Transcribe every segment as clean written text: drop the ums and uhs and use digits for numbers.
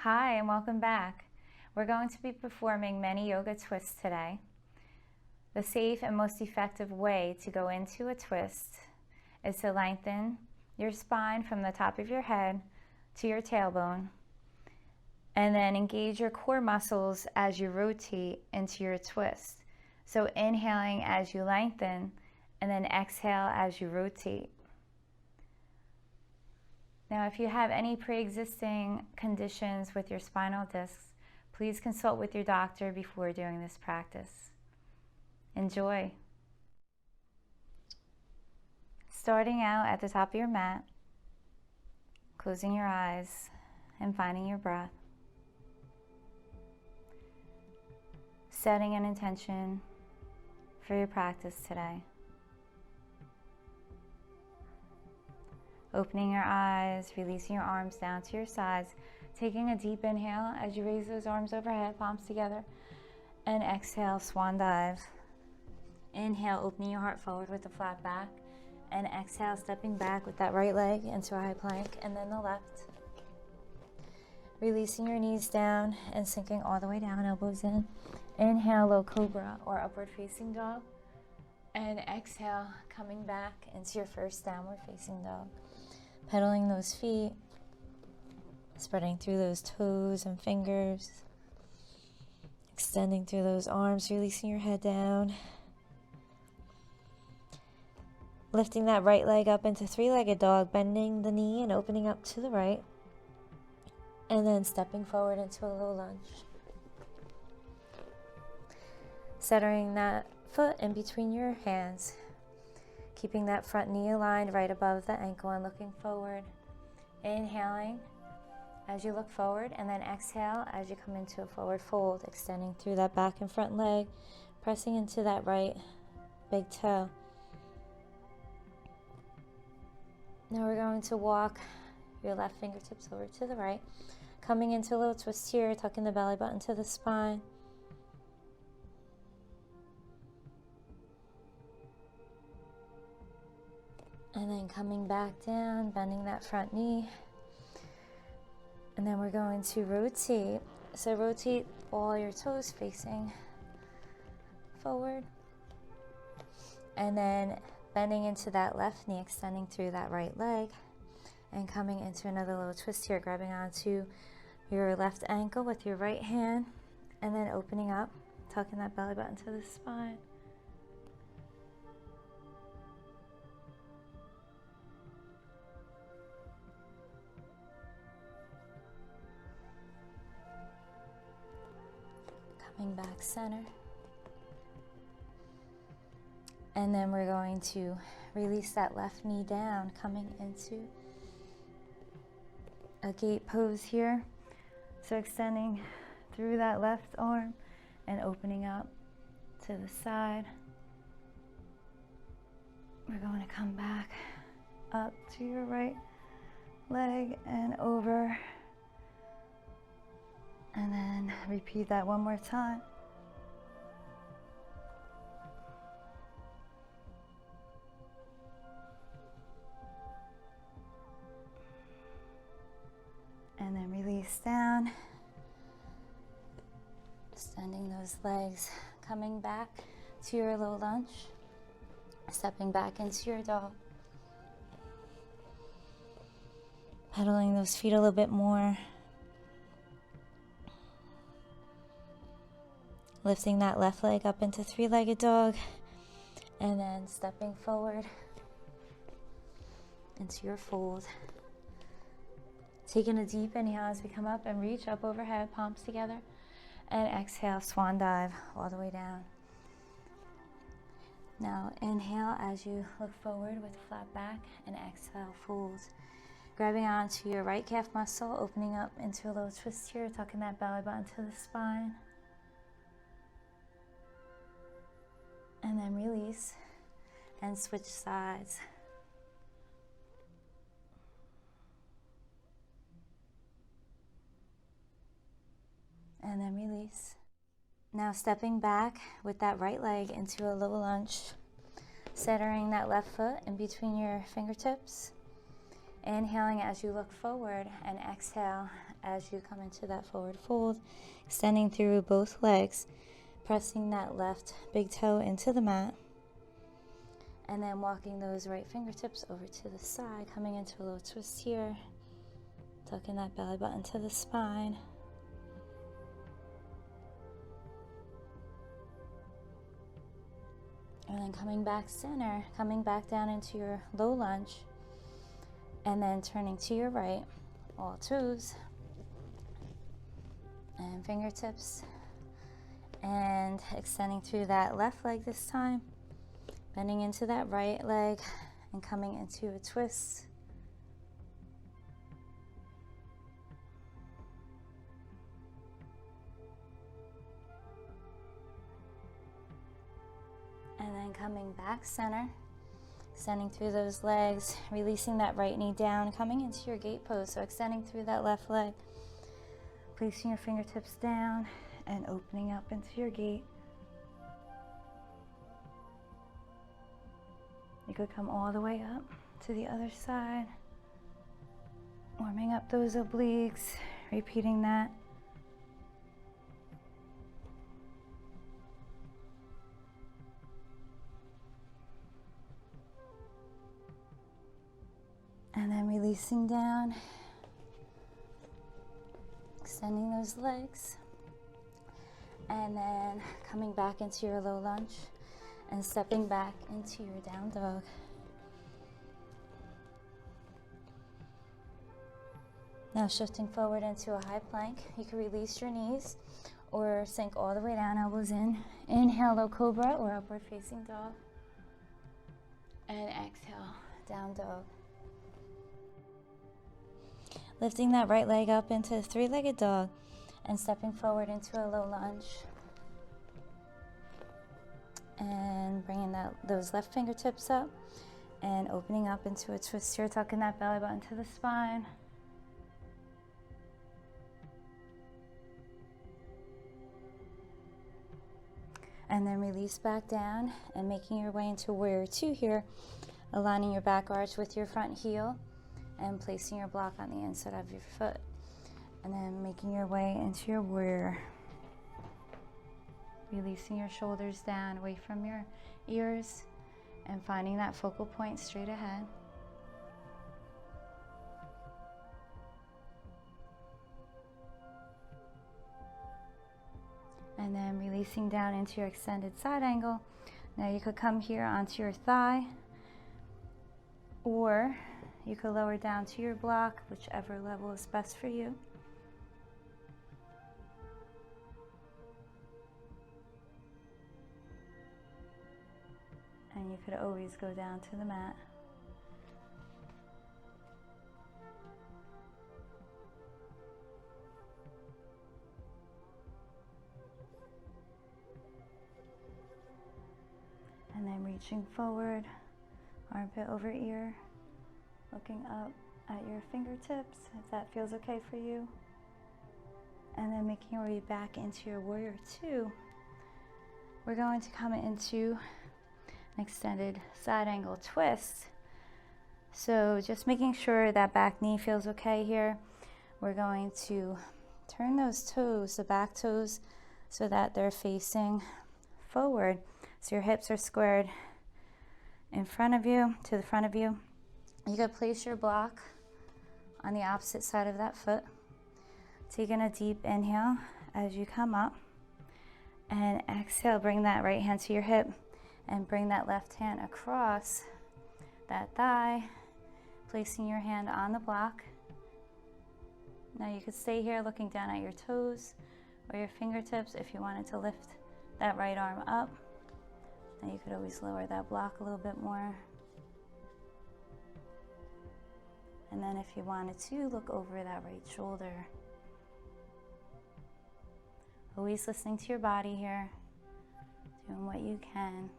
Hi and welcome back. We're going to be performing many yoga twists today. The safe and most effective way to go into a twist is to lengthen your spine from the top of your head to your tailbone, and then engage your core muscles as you rotate into your twist. So inhaling as you lengthen, and then exhale as you rotate. Now, if you have any pre-existing conditions with your spinal discs, please consult with your doctor before doing this practice. Enjoy. Starting out at the top of your mat, closing your eyes and finding your breath. Setting an intention for your practice today. Opening your eyes, releasing your arms down to your sides, taking a deep inhale as you raise those arms overhead, palms together, and exhale, swan dive. Inhale, opening your heart forward with a flat back, and exhale, stepping back with that right leg into a high plank, and then the left. Releasing your knees down and sinking all the way down, elbows in. Inhale, low cobra or upward facing dog, and exhale, coming back into your first downward facing dog. Pedaling those feet, spreading through those toes and fingers, extending through those arms, releasing your head down. Lifting that right leg up into three-legged dog, bending the knee and opening up to the right. And then stepping forward into a low lunge. Centering that foot in between your hands. Keeping that front knee aligned right above the ankle and looking forward. Inhaling as you look forward, and then exhale as you come into a forward fold, extending through that back and front leg, pressing into that right big toe. Now we're going to walk your left fingertips over to the right, coming into a little twist here, tucking the belly button to the spine. And then coming back down, bending that front knee. And then we're going to rotate. So rotate all your toes facing forward. And then bending into that left knee, extending through that right leg. And coming into another little twist here, grabbing onto your left ankle with your right hand. And then opening up, tucking that belly button to the spine. Coming back center. And then we're going to release that left knee down, coming into a gate pose here. So extending through that left arm and opening up to the side. We're going to come back up to your right leg and over. And then repeat that one more time. And then release down. Extending those legs, coming back to your low lunge. Stepping back into your dog. Pedaling those feet a little bit more. Lifting that left leg up into three-legged dog, and then stepping forward into your fold. Taking a deep inhale as we come up and reach up overhead, palms together, and exhale, swan dive all the way down. Now inhale as you look forward with a flat back, and exhale, fold. Grabbing onto your right calf muscle, opening up into a little twist here, tucking that belly button to the spine. And then release and switch sides. And then release. Now stepping back with that right leg into a low lunge, centering that left foot in between your fingertips. Inhaling as you look forward, and exhale as you come into that forward fold, extending through both legs, pressing that left big toe into the mat, and then walking those right fingertips over to the side, coming into a little twist here, tucking that belly button to the spine. And then coming back center, coming back down into your low lunge, and then turning to your right, all toes and fingertips, and extending through that left leg this time, bending into that right leg and coming into a twist. And then coming back center, extending through those legs, releasing that right knee down, coming into your gate pose. So extending through that left leg, placing your fingertips down and opening up into your gate. You could come all the way up to the other side, warming up those obliques, repeating that. And then releasing down, extending those legs, and then coming back into your low lunge and stepping back into your down dog. Now shifting forward into a high plank. You can release your knees or sink all the way down, elbows in. Inhale, low cobra or upward facing dog. And exhale, down dog. Lifting that right leg up into a three-legged dog and stepping forward into a low lunge. And bringing those left fingertips up and opening up into a twist here, tucking that belly button to the spine. And then release back down and making your way into warrior two here, aligning your back arch with your front heel and placing your block on the inside of your foot. And then making your way into your warrior. Releasing your shoulders down away from your ears and finding that focal point straight ahead. And then releasing down into your extended side angle. Now you could come here onto your thigh, or you could lower down to your block, whichever level is best for you. And you could always go down to the mat. And then reaching forward, armpit over ear, looking up at your fingertips, if that feels okay for you. And then making your way back into your warrior two. We're going to come into an extended side angle twist. So just making sure that back knee feels okay here. We're going to turn those toes, the back toes, so that they're facing forward. So your hips are squared in front of you, to the front of you. You could place your block on the opposite side of that foot. Taking a deep inhale as you come up. And exhale, bring that right hand to your hip and bring that left hand across that thigh, placing your hand on the block. Now you could stay here looking down at your toes or your fingertips if you wanted to lift that right arm up. Now you could always lower that block a little bit more. And then if you wanted to, look over that right shoulder. Always listening to your body here, doing what you can.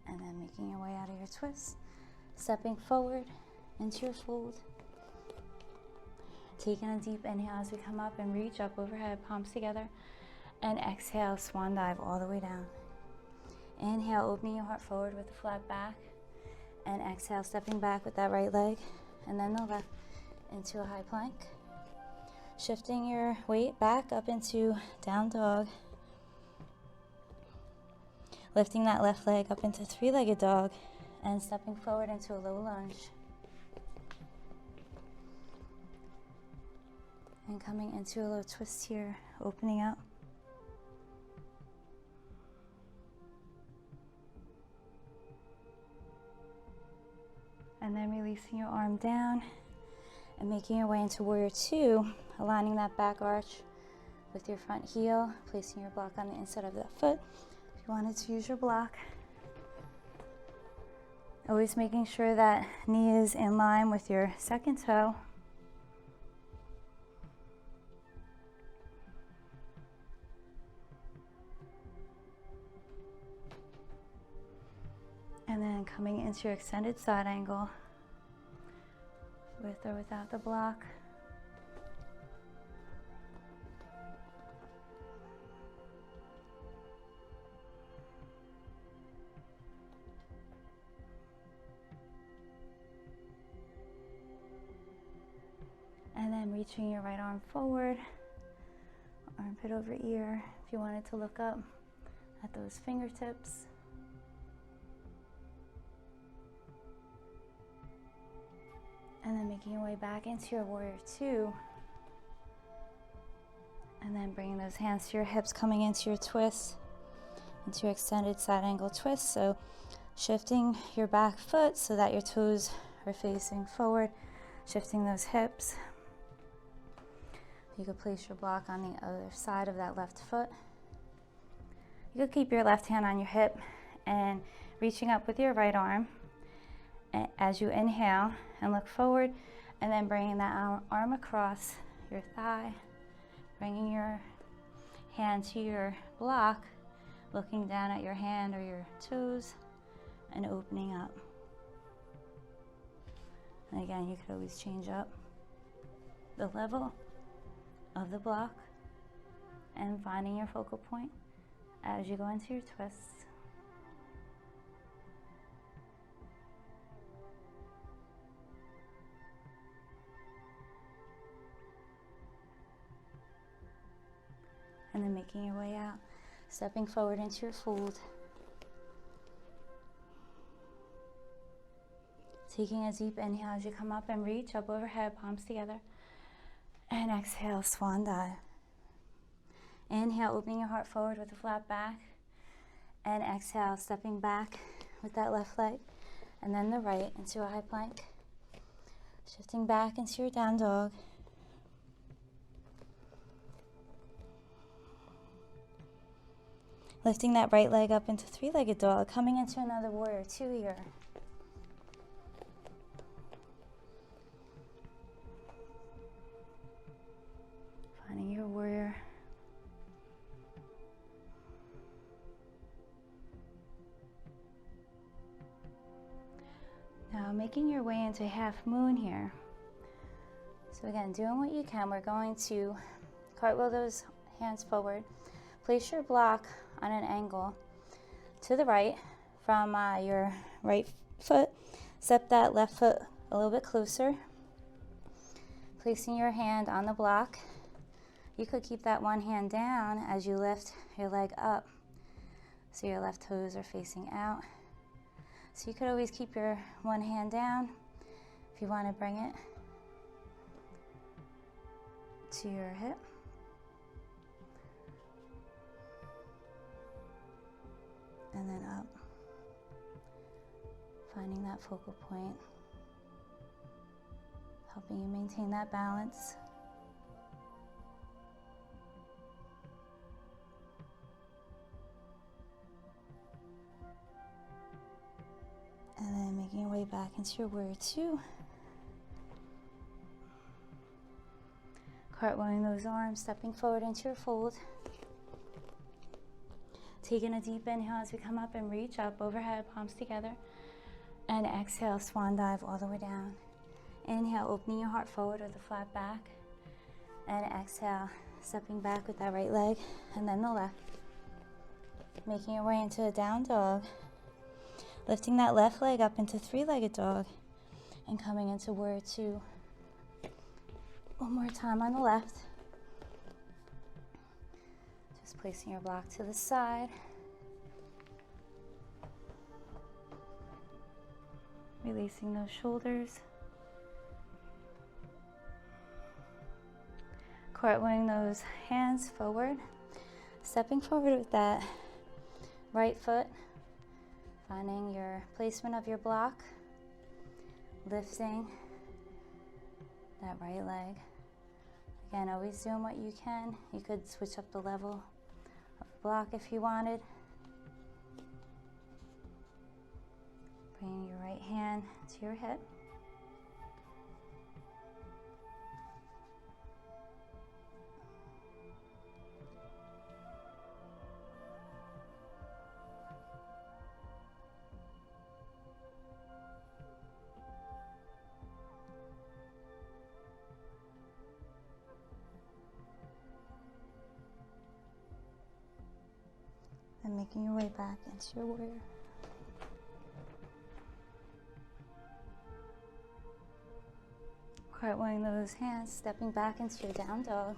And then making your way out of your twist, stepping forward into your fold. Taking a deep inhale as we come up and reach up overhead, palms together. And exhale, swan dive all the way down. Inhale, opening your heart forward with a flat back. And exhale, stepping back with that right leg. And then the left into a high plank. Shifting your weight back up into down dog. Lifting that left leg up into three-legged dog. And stepping forward into a low lunge. And coming into a low twist here, opening up. And then releasing your arm down and making your way into warrior two, aligning that back arch with your front heel, placing your block on the inside of that foot. If you wanted to use your block, always making sure that knee is in line with your second toe. And then coming into your extended side angle, with or without the block. And then reaching your right arm forward, armpit over ear, if you wanted to look up at those fingertips. And then making your way back into your warrior two. And then bringing those hands to your hips, coming into your twist, into your extended side angle twist. So shifting your back foot so that your toes are facing forward, shifting those hips. You could place your block on the other side of that left foot. You could keep your left hand on your hip and reaching up with your right arm as you inhale and look forward, and then bringing that arm across your thigh, bringing your hand to your block, looking down at your hand or your toes, and opening up. And again, you could always change up the level of the block and finding your focal point as you go into your twists. And then making your way out, stepping forward into your fold. Taking a deep inhale as you come up and reach up overhead, palms together. And exhale, swan dive. Inhale, opening your heart forward with a flat back. And exhale, stepping back with that left leg. And then the right into a high plank. Shifting back into your down dog. Lifting that right leg up into three-legged dog, coming into another warrior two here. Finding your warrior. Now making your way into half moon here. So again, doing what you can. We're going to cartwheel those hands forward. Place your block on an angle to the right from your right foot. Step that left foot a little bit closer. Placing your hand on the block. You could keep that one hand down as you lift your leg up. So your left toes are facing out. So you could always keep your one hand down if you want to bring it to your hip. And then up, finding that focal point, helping you maintain that balance. And then making your way back into your warrior two. Cartwheeling those arms, stepping forward into your fold. Taking a deep inhale as we come up and reach up overhead, palms together. And exhale, swan dive all the way down. Inhale, opening your heart forward with a flat back. And exhale, Stepping back with that right leg and then the left. Making your way into a down dog. Lifting that left leg up into three-legged dog and coming into warrior two. One more time on the left. Just placing your block to the side. Releasing those shoulders. Cartwheeling those hands forward. Stepping forward with that right foot. Finding your placement of your block. Lifting that right leg. Again, always doing what you can. You could switch up the level of the block if you wanted. Bringing your right hand to your hip. And making your way back into your warrior. Cartwheeling those hands, stepping back into your down dog.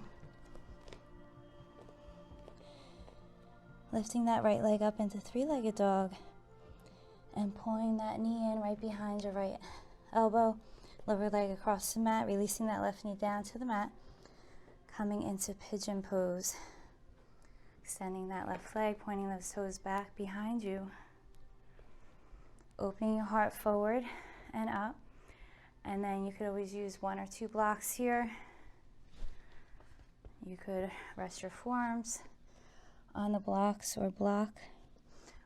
Lifting that right leg up into three-legged dog and pulling that knee in right behind your right elbow. Lower leg across the mat, releasing that left knee down to the mat. Coming into pigeon pose. Extending that left leg, pointing those toes back behind you. Opening your heart forward and up. And then you could always use one or two blocks here. You could rest your forearms on the blocks or block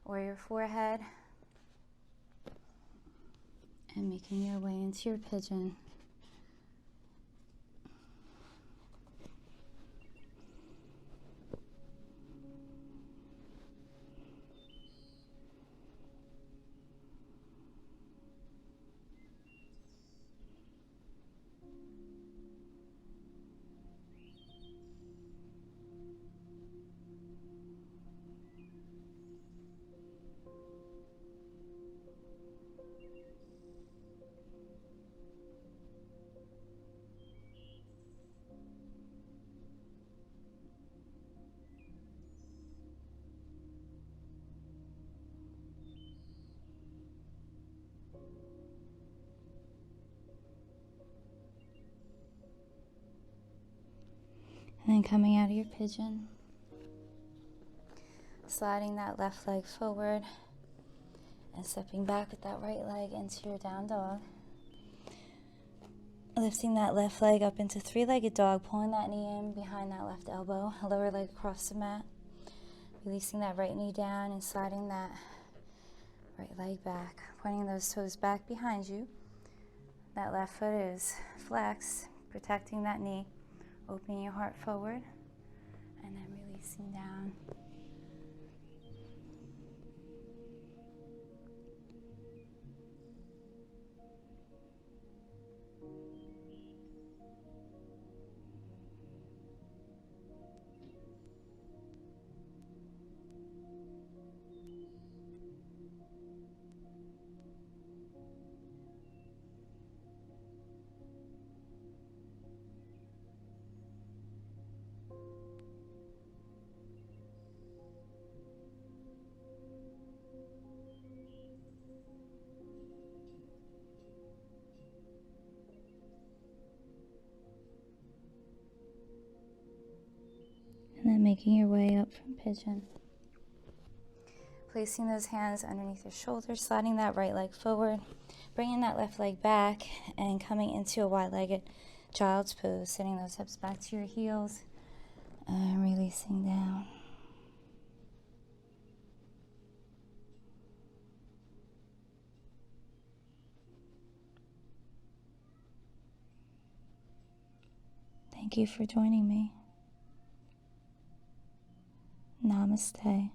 or your forehead. And making your way into your pigeon. And then coming out of your pigeon, sliding that left leg forward and stepping back with that right leg into your down dog. Lifting that left leg up into three-legged dog, pulling that knee in behind that left elbow, lower leg across the mat. Releasing that right knee down and sliding that right leg back, pointing those toes back behind you. That left foot is flexed, protecting that knee. Opening your heart forward and then releasing down. And then making your way up from pigeon. Placing those hands underneath your shoulders, sliding that right leg forward, bringing that left leg back, and coming into a wide-legged child's pose, sending those hips back to your heels, and releasing down. Thank you for joining me. Namaste.